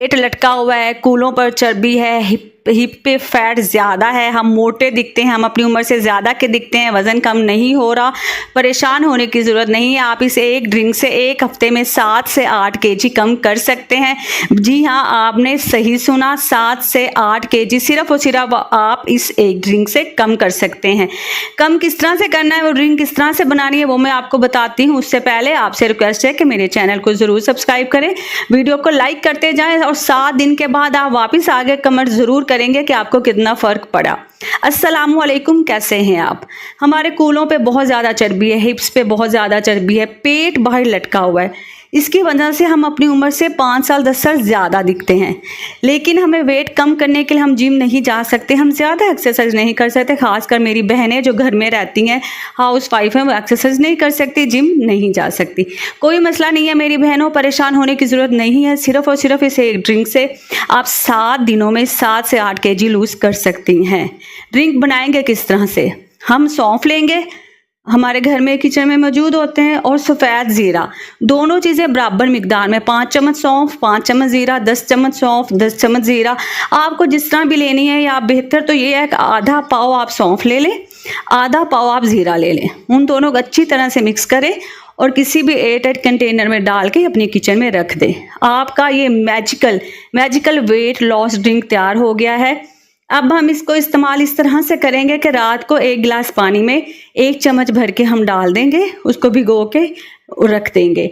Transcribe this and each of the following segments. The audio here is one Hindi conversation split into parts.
पेट लटका हुआ है, कूलों पर चर्बी है, हिप पे फैट ज़्यादा है, हम मोटे दिखते हैं, हम अपनी उम्र से ज़्यादा के दिखते हैं, वज़न कम नहीं हो रहा, परेशान होने की ज़रूरत नहीं है। आप इस एक ड्रिंक से एक हफ्ते में 7 से 8 केजी कम कर सकते हैं। जी हाँ, आपने सही सुना, 7 से 8 केजी सिर्फ और सिर्फ आप इस एक ड्रिंक से कम कर सकते हैं। कम किस तरह से करना है, वो ड्रिंक किस तरह से बनानी है, वो मैं आपको बताती हूँ। उससे पहले आपसे रिक्वेस्ट है कि मेरे चैनल को ज़रूर सब्सक्राइब करें, वीडियो को लाइक करते जाएँ और 7 दिन के बाद आप वापस आगे कमेंट ज़रूर करेंगे कि आपको कितना फ़र्क पड़ा। अस्सलामुअलैकुम, कैसे हैं आप? हमारे कूलों पे बहुत ज़्यादा चर्बी है, हिप्स पे बहुत ज़्यादा चर्बी है, पेट बाहर लटका हुआ है। इसकी वजह से हम अपनी उम्र से 5 साल 10 साल ज़्यादा दिखते हैं। लेकिन हमें वेट कम करने के लिए हम जिम नहीं जा सकते, हम ज़्यादा एक्सरसाइज नहीं कर सकते। खासकर मेरी बहनें जो घर में रहती हैं, हाउस वाइफ हैं, वो एक्सरसाइज नहीं कर सकती, जिम नहीं जा सकती। कोई मसला नहीं है मेरी बहनों, परेशान होने की ज़रूरत नहीं है। सिर्फ और सिर्फ इस एक ड्रिंक से आप 7 दिनों में 7 से 8 केजी लूज़ कर सकती हैं। ड्रिंक बनाएंगे किस तरह से? हम सौंफ लेंगे, हमारे घर में किचन में मौजूद होते हैं, और सफ़ेद ज़ीरा, दोनों चीज़ें बराबर मिकदार में, 5 चम्मच सौंफ, 5 चम्मच ज़ीरा, 10 चम्मच सौंफ, 10 चम्मच ज़ीरा, आपको जिस तरह भी लेनी है। या बेहतर तो ये है कि आधा पाव आप सौंफ ले लें, आधा पाव आप ज़ीरा ले लें। उन दोनों को अच्छी तरह से मिक्स करें और किसी भी एयरटाइट कंटेनर में डाल के अपनी किचन में रख दें। आपका ये मैजिकल वेट लॉस ड्रिंक तैयार हो गया है। अब हम इसको इस्तेमाल इस तरह से करेंगे कि रात को 1 गिलास पानी में 1 चम्मच भर के हम डाल देंगे, उसको भिगो के रख देंगे।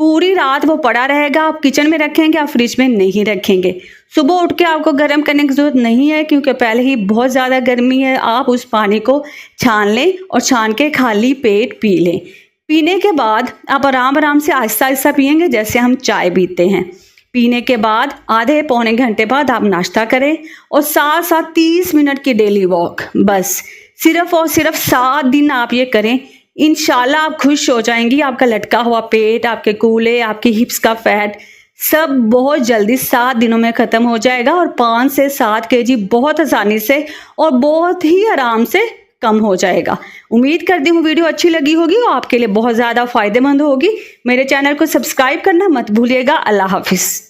पूरी रात वो पड़ा रहेगा। आप किचन में रखेंगे, आप फ्रिज में नहीं रखेंगे। सुबह उठ के आपको गर्म करने की ज़रूरत नहीं है, क्योंकि पहले ही बहुत ज़्यादा गर्मी है। आप उस पानी को छान लें और छान के खाली पेट पी लें। पीने के बाद आप आराम आराम से आहिस्ता आहिस्ता पिएंगे, जैसे हम चाय पीते हैं। पीने के बाद आधे पौने घंटे बाद आप नाश्ता करें और साथ साथ 30 मिनट की डेली वॉक। बस सिर्फ और सिर्फ 7 दिन आप ये करें, इंशाल्लाह आप खुश हो जाएंगी। आपका लटका हुआ पेट, आपके कूल्हे, आपकी हिप्स का फैट सब बहुत जल्दी 7 दिनों में ख़त्म हो जाएगा और 5 से 7 केजी बहुत आसानी से और बहुत ही आराम से कम हो जाएगा। उम्मीद करती हूँ वीडियो अच्छी लगी होगी और आपके लिए बहुत ज़्यादा फ़ायदेमंद होगी। मेरे चैनल को सब्सक्राइब करना मत भूलिएगा। अल्लाह हाफिज़।